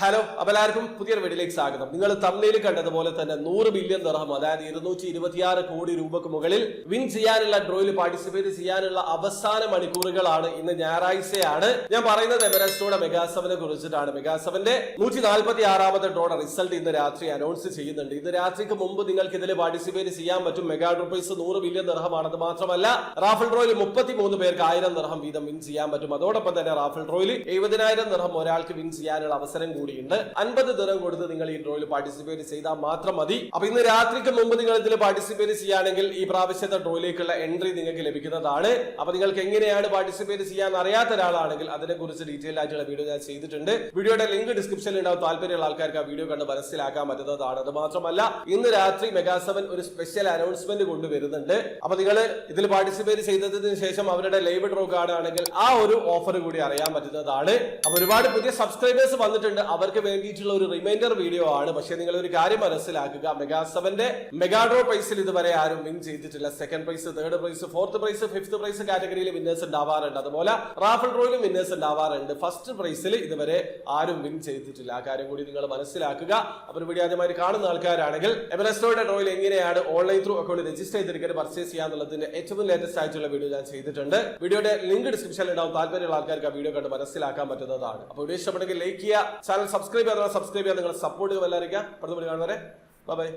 Hello, അപ്പോൾ എല്ലാവർക്കും പുതിയൊരു വീഡിയോയിലേക്ക് സ്വാഗതം. നിങ്ങൾ തമ്മിൽ കണ്ടതുപോലെ തന്നെ 100 ബില്യൺ ദിർഹം, അതായത് 226 കോടി രൂപക്ക് മുകളിൽ വിൻ ചെയ്യാനുള്ള ഡ്രോയിൽ പാർട്ടിസിപ്പേറ്റ് ചെയ്യാനുള്ള അവസാന മണിക്കൂറുകളാണ്. ഇന്ന് ഞായറാഴ്ചയാണ്. ഞാൻ പറയുന്നത് എവറസ്റ്റോടെ മെഗാസെവനെ കുറിച്ചിട്ടാണ്. മെഗാസെവന്റെ 146ാമത്തെ ഡ്രോയുടെ റിസൾട്ട് ഇന്ന് രാത്രി അനൗൺസ് ചെയ്യുന്നുണ്ട്. ഇന്ന് രാത്രിക്ക് മുമ്പ് നിങ്ങൾക്ക് ഇതിൽ പാർട്ടിസിപ്പേറ്റ് ചെയ്യാൻ പറ്റും. മെഗാ ഡ്രോ പ്രൈസ് 100 ബില്യൺ ദിർഹമാണെന്ന് മാത്രമല്ല, റാഫൽ ഡ്രോയിൽ 33 പേർക്ക് 1000 ദിർഹം വീതം വിൻ ചെയ്യാൻ പറ്റും. അതോടൊപ്പം തന്നെ റാഫൽ ഡ്രോയിൽ 70,000 ദിർഹം ഒരാൾക്ക് വിൻ ചെയ്യാനുള്ള അവസരം കൂടിയുണ്ട്. 50 ദിർഹം കൊടുത്ത് നിങ്ങൾ ഈ ഡ്രോയിൽ പാർട്ടിസിപ്പേറ്റ് ചെയ്താൽ മാത്രം മതി. അപ്പൊ ഇന്ന് രാത്രിക്ക് മുമ്പ് നിങ്ങൾ ഇതിൽ പാർട്ടിസിപ്പേറ്റ് ചെയ്യുകയാണെങ്കിൽ ഈ പ്രാവശ്യത്തെ ഡ്രോയിലേക്കുള്ള എൻട്രി നിങ്ങൾക്ക് ലഭിക്കുന്നതാണ്. അപ്പൊ നിങ്ങൾക്ക് എങ്ങനെയാണ് പാർട്ടിസിപ്പേറ്റ് ചെയ്യാൻ അറിയാത്ത ഒരാളാണെങ്കിൽ അതിനെക്കുറിച്ച് ഡീറ്റെയിൽ ആയിട്ടുള്ള വീഡിയോ ഞാൻ ചെയ്തിട്ടുണ്ട്. വീഡിയോയുടെ ലിങ്ക് ഡിസ്ക്രിപ്ഷനിൽ ഉണ്ടാവും. താല്പര്യമുള്ള ആൾക്കാർക്ക് ആ വീഡിയോ കണ്ട് മനസ്സിലാക്കാൻ പറ്റുന്നതാണ്. അത് മാത്രമല്ല, ഇന്ന് രാത്രി മെഗാസെവൻ ഒരു സ്പെഷ്യൽ അനൗൺസ്മെന്റ് കൊണ്ടുവരുന്നുണ്ട്. അപ്പൊ നിങ്ങൾ ഇതിൽ പാർട്ടിസിപ്പേറ്റ് ചെയ്തതിന് ശേഷം അവരുടെ ലൈവ് ഡ്രോ കാർഡാണെങ്കിൽ ആ ഒരു ഓഫർ കൂടി അറിയാൻ പറ്റുന്നതാണ്. അപ്പൊ ഒരുപാട് പുതിയ സബ്സ്ക്രൈബേഴ്സ് വന്നിട്ടുണ്ട്. അവർക്ക് വേണ്ടിയിട്ടുള്ള ഒരു റിമൈൻഡർ വീഡിയോ ആണ്. പക്ഷെ നിങ്ങൾ ഒരു കാര്യം മനസ്സിലാക്കുക, മെഗാസെവന്റെ മെഗാ ഡ്രോ പ്രൈസിൽ ഇതുവരെ ആരും വിൻ ചെയ്തിട്ടില്ല. Second prize, third prize, fourth prize, fifth prize കാറ്റഗറിയിൽ വിന്നേഴ്സ് ഉണ്ടാവാറുണ്ട്. അതുപോലെ റാഫൽ ഡ്രോയിലും വിന്നേഴ്സ് ഉണ്ടാവാറുണ്ട്. ഫസ്റ്റ് പ്രൈസിൽ ഇതുവരെ ആരും വിൻ ചെയ്തിട്ടില്ല. ആ കാര്യം കൂടി നിങ്ങൾ മനസ്സിലാക്കുക. അപ്പോൾ വീഡിയോ ആദ്യമായി കാണുന്ന ആൾക്കാരാണെങ്കിൽ എവറസ്റ്റോയുടെ ഡ്രോയിൽ എങ്ങനെയാണ് ഓൺലൈൻ ത്രൂ അക്കൗണ്ട് രജിസ്റ്റർ ചെയ്തിരിക്കുന്നത് പർച്ചേസ് ചെയ്യാന്നുള്ളതിന്റെ ഏറ്റവും ലേറ്റസ്റ്റ് ആയിട്ടുള്ള വീഡിയോ ഞാൻ ചെയ്തിട്ടുണ്ട്. വീഡിയോയുടെ ലിങ്ക് ഡിസ്ക്രിപ്ഷനിൽ ഉണ്ടാവും. താല്പര്യമുള്ള ആൾക്കാർക്ക് ആ വീഡിയോ കണ്ട് മനസ്സിലാക്കാൻ പറ്റുന്നതാണ്. അപ്പോൾ വീഡിയോ ഇഷ്ടപ്പെട്ടെങ്കിൽ ലൈക്ക് ചെയ്യുക, ചാനൽ സബ്സ്ക്രൈബ് ചെയ്യാതെ നിങ്ങളെ സപ്പോർട്ട് എല്ലാവരും. അടുത്ത വീഡിയോ കാണുന്നവരെ ബൈ.